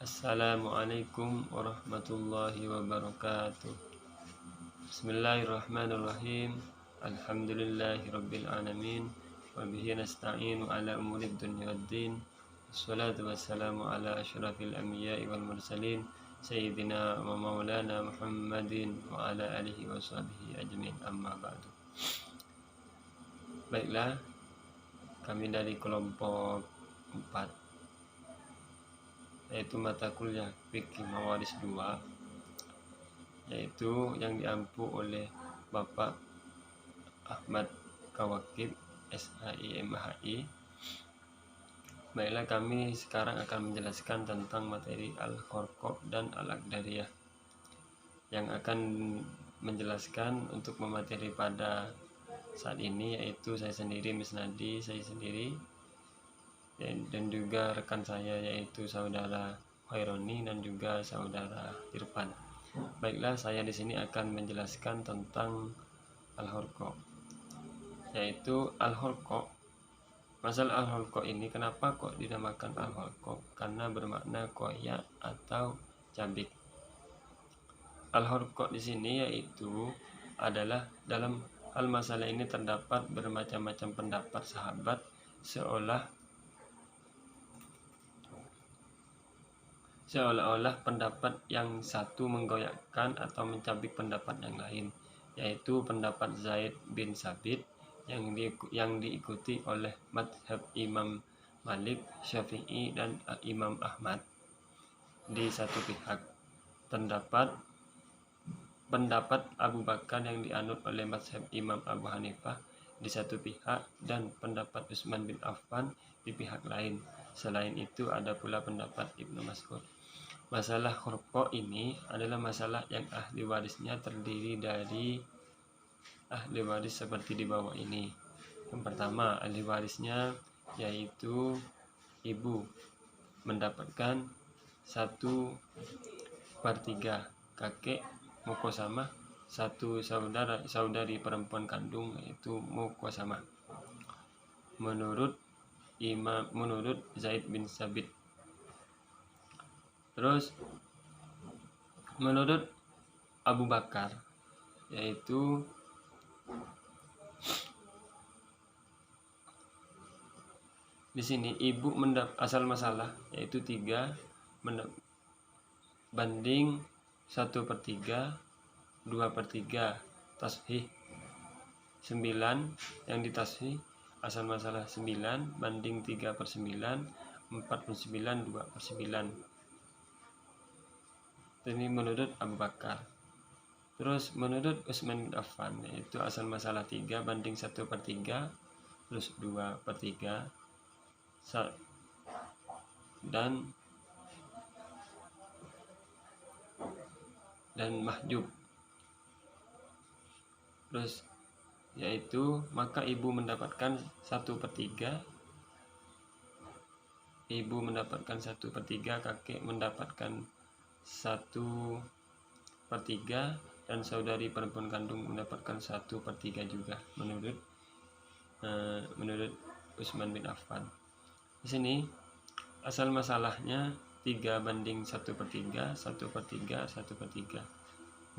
Assalamualaikum warahmatullahi wabarakatuh. Bismillahirrahmanirrahim. Alhamdulillahirabbil alamin wa bihi nasta'inu ala umurid dunya waddin. Wassalatu wassalamu ala asyrafil anbiya'i wal mursalin sayyidina wa maulana Muhammadin wa ala alihi wa sahbihi ajmain, amma ba'du. Baiklah, kami dari kelompok 4, yaitu mata kuliah Fikih Mawaris 2, yaitu yang diampu oleh Bapak Ahmad Kawakib SHIMHI. Baiklah, kami sekarang akan menjelaskan tentang materi Al-Khorqoh dan Al-Aqdariyah. Yang akan menjelaskan untuk memateri pada saat ini yaitu saya sendiri, Misnadi, saya sendiri, dan juga rekan saya yaitu saudara Khaironi dan juga saudara Irfan. Baiklah, saya di sini akan menjelaskan tentang Al-Khorqoh, yaitu Al-Khorqoh. Masalah Al-Khorqoh ini kenapa kok dinamakan Al-Khorqoh? Karena bermakna koyak atau cabik. Al-Khorqoh di sini yaitu adalah dalam hal masalah ini terdapat bermacam-macam pendapat sahabat, seolah-olah pendapat yang satu menggoyahkan atau mencabik pendapat yang lain, yaitu pendapat Zaid bin Sabit yang diikuti oleh madhab Imam Malik, Syafi'i, dan Imam Ahmad di satu pihak. Pendapat Abu Bakar yang dianut oleh madhab Imam Abu Hanifah di satu pihak, dan pendapat Utsman bin Affan di pihak lain. Selain itu ada pula pendapat Ibnu Mas'ud. Masalah Khorqoh ini adalah masalah yang ahli warisnya terdiri dari ahli waris seperti di bawah ini. Yang pertama, ahli warisnya yaitu ibu mendapatkan 1/3, kakek mukosamah, satu saudari perempuan kandung yaitu mukosamah. Menurut Zaid bin Sabit. Terus menurut Abu Bakar yaitu di sini ibu asal masalah yaitu 3 banding 1/3, 2/3 tashih 9, yang ditashih asal masalah 9 banding 3/9, 4/9, 2/9. Ini menurut Abu Bakar. Terus menurut Utsman bin Affan yaitu asal masalah 3 banding 1/3, terus 2/3 dan mahjub. Terus yaitu maka ibu mendapatkan 1/3, kakek mendapatkan 1/3, dan saudari perempuan kandung mendapatkan 1/3 juga menurut Utsman bin Affan. Di sini asal masalahnya 3 banding 1/3, 1/3, 1/3.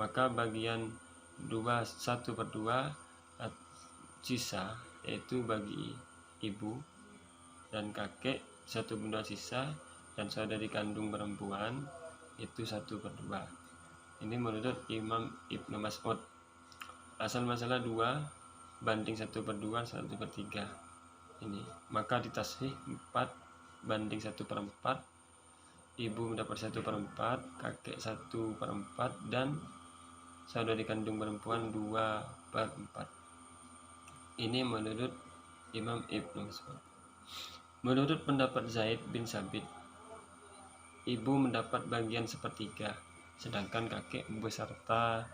Maka bagian 1/2 sisa yaitu bagi ibu dan kakek, 1/2 sisa, dan saudari kandung perempuan itu 1/2. Ini menurut Imam Ibnu Mas'ud. Asal masalah 2 banding 1/2, 1/3. Ini maka ditashih 4 banding 1/4, ibu mendapat 1/4, kakek 1/4, dan saudari kandung perempuan 2/4. Ini menurut Imam Ibnu Mas'ud. Menurut pendapat Zaid bin Sabit, ibu mendapat bagian 1/3, sedangkan kakek beserta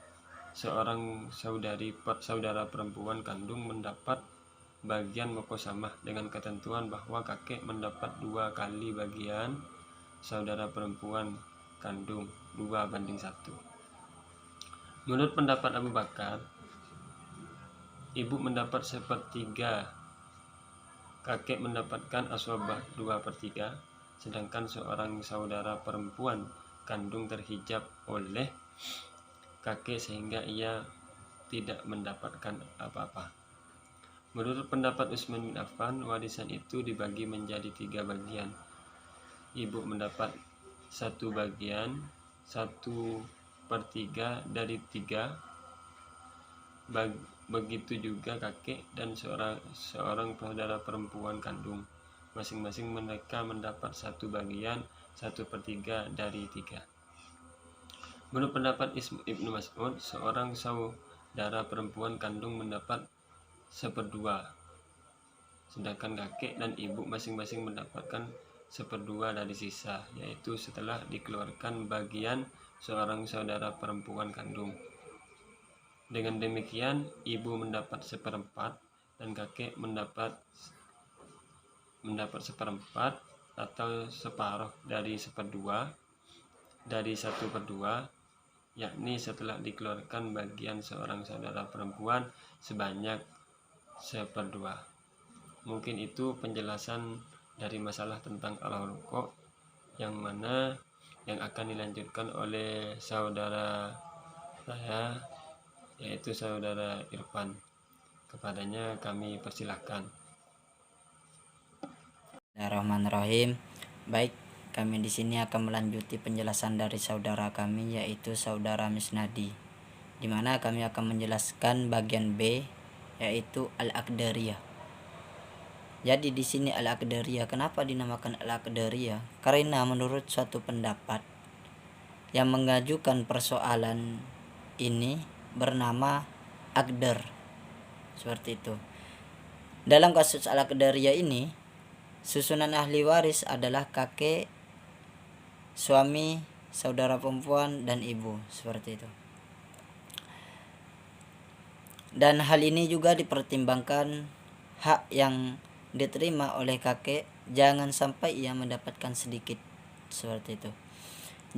seorang saudara perempuan kandung mendapat bagian mukosamah dengan ketentuan bahwa kakek mendapat 2 kali bagian saudara perempuan kandung, 2/1. Menurut pendapat Abu Bakar, ibu mendapat 1/3, kakek mendapatkan aswabah 2/3, sedangkan seorang saudara perempuan kandung terhijab oleh kakek sehingga ia tidak mendapatkan apa-apa. Menurut pendapat Utsman bin Affan, warisan itu dibagi menjadi 3 bagian. Ibu mendapat 1 bagian, 1/3 dari 3. Begitu juga kakek dan seorang saudara perempuan kandung. Masing-masing mereka mendapat 1 bagian, 1/3 dari 3. Menurut pendapat Ibnu Mas'ud, seorang saudara perempuan kandung mendapat 1/2, sedangkan kakek dan ibu masing-masing mendapatkan 1/2 dari sisa, yaitu setelah dikeluarkan bagian seorang saudara perempuan kandung. Dengan demikian, ibu mendapat 1/4 dan kakek mendapat 1/4 atau separuh dari 1/2 dari 1/2, yakni setelah dikeluarkan bagian seorang saudara perempuan sebanyak 1/2. Mungkin itu penjelasan dari masalah tentang al-hulqu yang akan dilanjutkan oleh saudara saya, yaitu saudara Irfan. Kepadanya kami persilahkan. Bismillahirrahmanirrahim. Baik, kami di sini akan melanjuti penjelasan dari saudara kami, yaitu saudara Misnadi, di mana kami akan menjelaskan bagian B, yaitu al-Aqdariyah. Jadi di sini al-Aqdariyah, kenapa dinamakan al-Aqdariyah? Karena menurut suatu pendapat yang mengajukan persoalan ini bernama Aqdar, seperti itu. Dalam kasus al-Aqdariyah ini, susunan ahli waris adalah kakek, suami, saudara perempuan, dan ibu, seperti itu. Dan hal ini juga dipertimbangkan hak yang diterima oleh kakek, jangan sampai ia mendapatkan sedikit, seperti itu.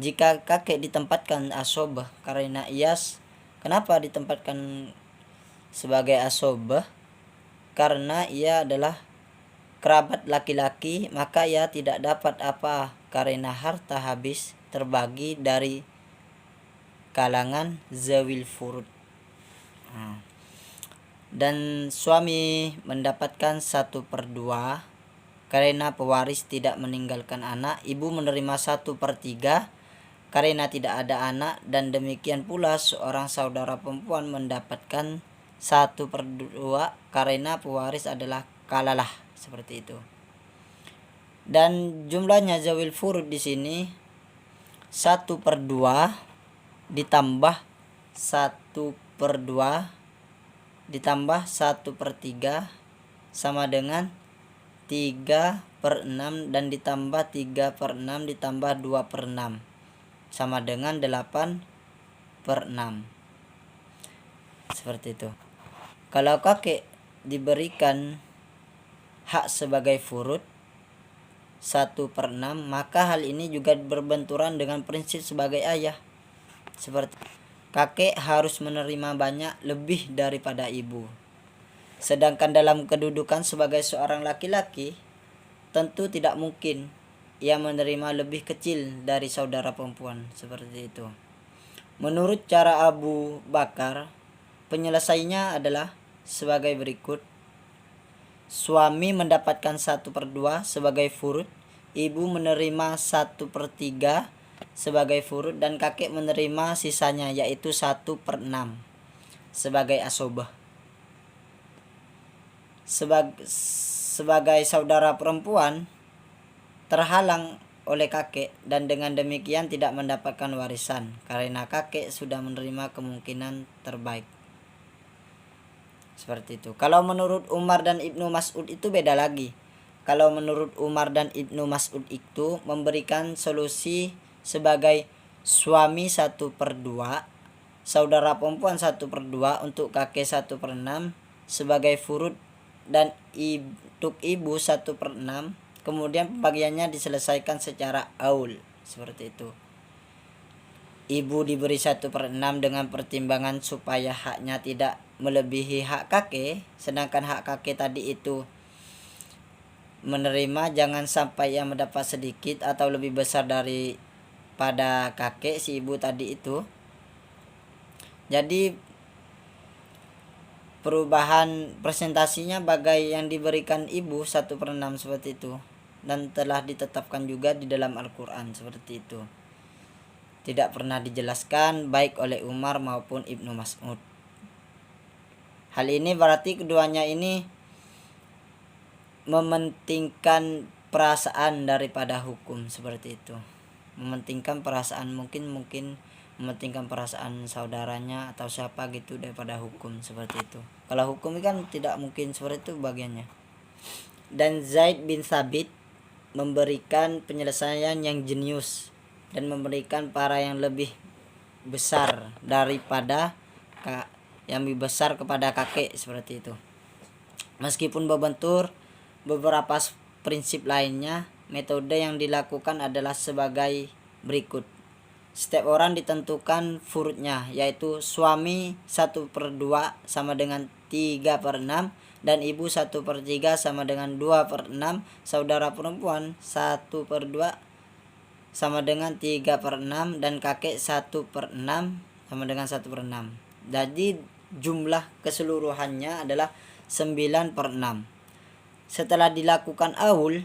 Jika kakek ditempatkan asobah karena iyas, kenapa ditempatkan sebagai asobah? Karena ia adalah kerabat laki-laki, maka ia tidak dapat apa karena harta habis terbagi dari kalangan zawil furud. Dan suami mendapatkan 1/2 karena pewaris tidak meninggalkan anak. Ibu menerima 1/3 karena tidak ada anak, dan demikian pula seorang saudara perempuan mendapatkan 1/2 karena pewaris adalah kalalah, seperti itu. Dan jumlahnya zawil furud di sini 1/2 ditambah 1/2 ditambah 1/3 sama dengan 3/6, dan ditambah 3/6 ditambah 2/6 sama dengan 8/6, seperti itu. Kalau kakek diberikan hak sebagai furud 1/6, maka hal ini juga berbenturan dengan prinsip sebagai ayah, seperti kakek harus menerima banyak lebih daripada ibu. Sedangkan dalam kedudukan sebagai seorang laki-laki, tentu tidak mungkin ia menerima lebih kecil dari saudara perempuan, seperti itu. Menurut cara Abu Bakar, penyelesaiannya adalah sebagai berikut. Suami mendapatkan 1/2 sebagai furud, ibu menerima 1/3 sebagai furud, dan kakek menerima sisanya, yaitu 1/6 sebagai asobah. Sebagai saudara perempuan terhalang oleh kakek, dan dengan demikian tidak mendapatkan warisan karena kakek sudah menerima kemungkinan terbaik, seperti itu. Kalau menurut Umar dan Ibnu Mas'ud itu beda lagi. Kalau menurut Umar dan Ibnu Mas'ud itu memberikan solusi sebagai suami 1/2, saudara perempuan 1/2, untuk kakek 1/6 sebagai furud, dan untuk ibu 1/6. Kemudian pembagiannya diselesaikan secara aul, seperti itu. Ibu diberi 1/6 dengan pertimbangan supaya haknya tidak melebihi hak kakek, sedangkan hak kakek tadi itu menerima, jangan sampai ia mendapat sedikit atau lebih besar daripada kakek si ibu tadi itu. Jadi perubahan presentasinya bagai yang diberikan ibu 1/6 seperti itu, dan telah ditetapkan juga di dalam Al-Quran seperti itu. Tidak pernah dijelaskan baik oleh Umar maupun Ibnu Mas'ud. Hal ini berarti keduanya ini mementingkan perasaan daripada hukum seperti itu. Mementingkan perasaan, mungkin mementingkan perasaan saudaranya atau siapa gitu daripada hukum seperti itu. Kalau hukum kan tidak mungkin seperti itu bagiannya. Dan Zaid bin Thabit memberikan penyelesaian yang jenius dan memberikan para yang lebih besar daripada yang lebih besar kepada kakek seperti itu. Meskipun berbentur beberapa prinsip lainnya, metode yang dilakukan adalah sebagai berikut. Setiap orang ditentukan furudnya, yaitu suami 1/2 sama dengan 3/6, dan ibu 1/3 sama dengan 2/6, saudara perempuan 1/2 sama dengan 3/6, dan kakek 1/6 sama dengan 1/6. Jadi jumlah keseluruhannya adalah 9/6. Setelah dilakukan aul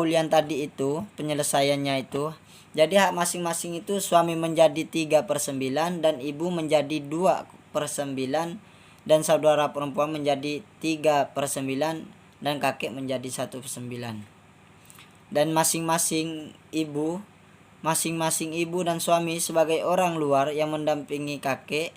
yang tadi itu penyelesaiannya itu, jadi hak masing-masing itu suami menjadi 3/9 dan ibu menjadi 2/9 dan saudara perempuan menjadi 3/9 dan kakek menjadi 1/9. Dan masing-masing ibu dan suami sebagai orang luar yang mendampingi kakek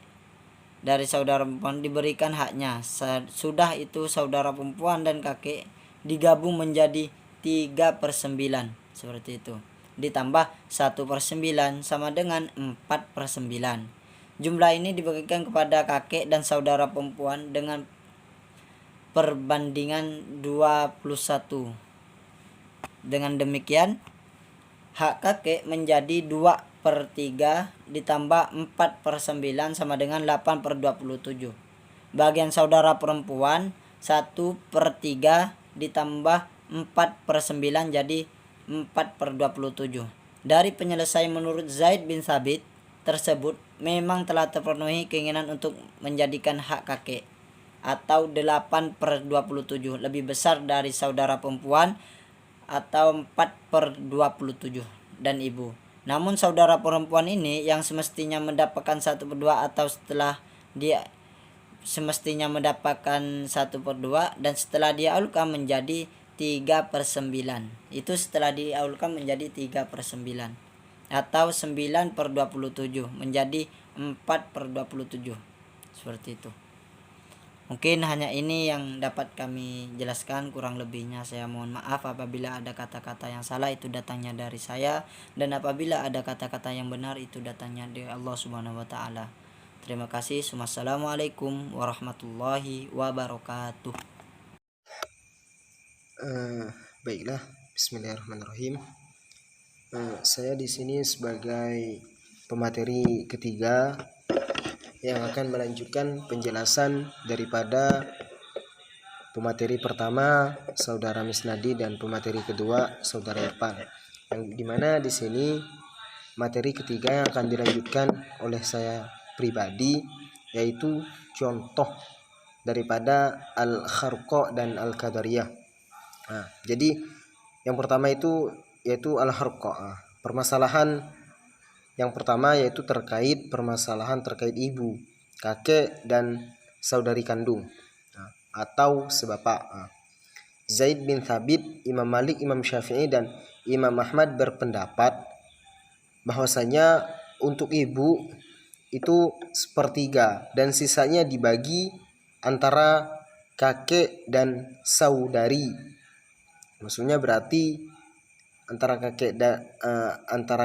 dari saudara perempuan diberikan haknya. Sudah itu saudara perempuan dan kakek digabung menjadi 3/9 seperti itu, ditambah 1/9 sama dengan 4/9. Jumlah ini dibagikan kepada kakek dan saudara perempuan dengan perbandingan 21. Dengan demikian hak kakek menjadi 2/3 ditambah 4/9 sama dengan 8/27. Bagian saudara perempuan 1/3 ditambah 4/9 jadi 4/27. Dari penyelesaian menurut Zaid bin Thabit tersebut memang telah terpenuhi keinginan untuk menjadikan hak kakek atau 8/27 lebih besar dari saudara perempuan atau 4/27 dan ibu. Namun saudara perempuan ini yang semestinya mendapatkan 1/2 atau setelah dia semestinya mendapatkan 1/2 dan setelah diaulkan menjadi 3/9. Itu setelah diaulkan menjadi 3/9 atau 9/27 menjadi 4/27 seperti itu. Mungkin hanya ini yang dapat kami jelaskan, kurang lebihnya saya mohon maaf. Apabila ada kata-kata yang salah itu datangnya dari saya, dan apabila ada kata-kata yang benar itu datangnya dari Allah Subhanahu wa taala. Terima kasih. Wassalamualaikum warahmatullahi wabarakatuh. Baiklah, Bismillahirrahmanirrahim. Saya di sini sebagai pemateri ketiga yang akan melanjutkan penjelasan daripada pemateri pertama Saudara Misnadi dan pemateri kedua Saudara Irfan. Yang dimana di sini materi ketiga yang akan dilanjutkan oleh saya pribadi yaitu contoh daripada Al-Kharqa dan Al-Qadariyah. Jadi yang pertama itu yaitu Al-Kharqa. Permasalahan yang pertama yaitu permasalahan terkait ibu, kakek dan saudari kandung atau sebapak. Zaid bin Thabit, Imam Malik, Imam Syafi'i dan Imam Ahmad berpendapat bahwasanya untuk ibu itu 1/3 dan sisanya dibagi antara kakek dan saudari. Maksudnya berarti antara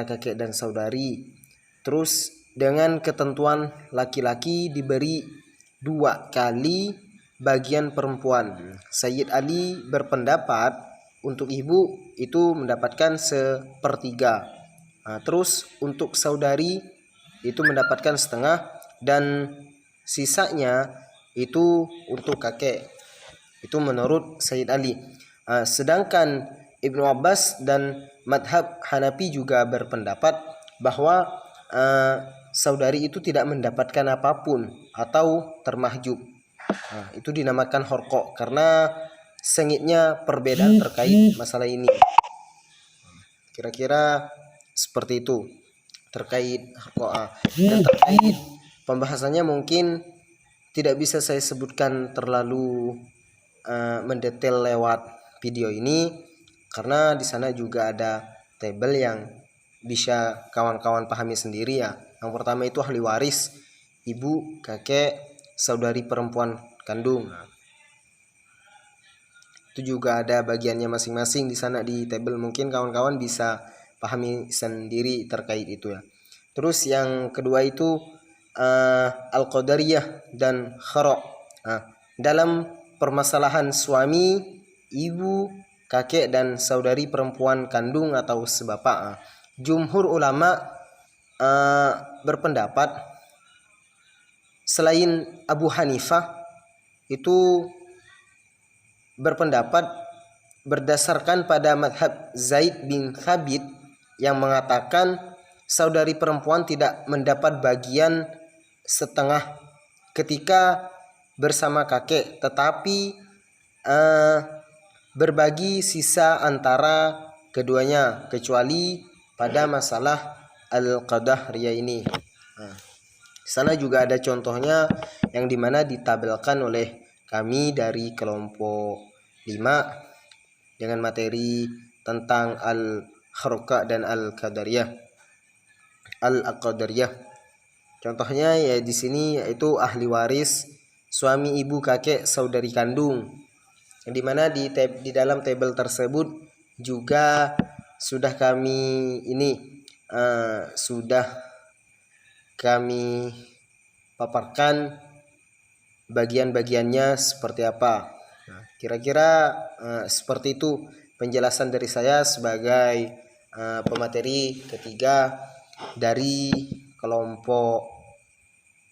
kakek dan saudari. Terus dengan ketentuan laki-laki diberi 2 kali bagian perempuan. Sayyid Ali berpendapat untuk ibu itu mendapatkan 1/3. Terus untuk saudari itu mendapatkan 1/2 dan sisanya itu untuk kakek. Itu menurut Sayyid Ali. Sedangkan Ibnu Abbas dan madhab Hanafi juga berpendapat bahwa saudari itu tidak mendapatkan apapun atau termahjub. Itu dinamakan horko karena sengitnya perbedaan terkait masalah ini. Kira-kira seperti itu terkait horko. Dan terkait pembahasannya mungkin tidak bisa saya sebutkan terlalu mendetail lewat video ini karena di sana juga ada tabel yang bisa kawan-kawan pahami sendiri ya. Yang pertama itu ahli waris, ibu, kakek, saudari perempuan kandung. Itu juga ada bagiannya masing-masing di sana di tabel, mungkin kawan-kawan bisa pahami sendiri terkait itu ya. Terus yang kedua itu al-qadariyah dan khara'. Dalam permasalahan suami, ibu, kakek dan saudari perempuan kandung atau sebapak, jumhur ulama berpendapat selain Abu Hanifah itu berpendapat berdasarkan pada madhab Zaid bin Thabit yang mengatakan saudari perempuan tidak mendapat bagian setengah ketika bersama kakek, tetapi berbagi sisa antara keduanya kecuali pada masalah al-qadariyah ini. Di sana juga ada contohnya yang dimana ditabelkan oleh kami dari kelompok 5 dengan materi tentang al-kharqa dan al-qadariyah. Al-qadariyah. Contohnya ya di sini yaitu ahli waris, suami, ibu, kakek, saudari kandung. Yang dimana di dalam tabel tersebut juga sudah kami paparkan bagian-bagiannya seperti apa. Kira-kira seperti itu penjelasan dari saya sebagai pemateri ketiga dari kelompok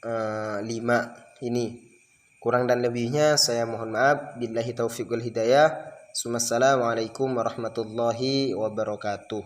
5 ini. Kurang dan lebihnya saya mohon maaf. Billahi taufiq wal hidayah. Assalamualaikum warahmatullahi wabarakatuh.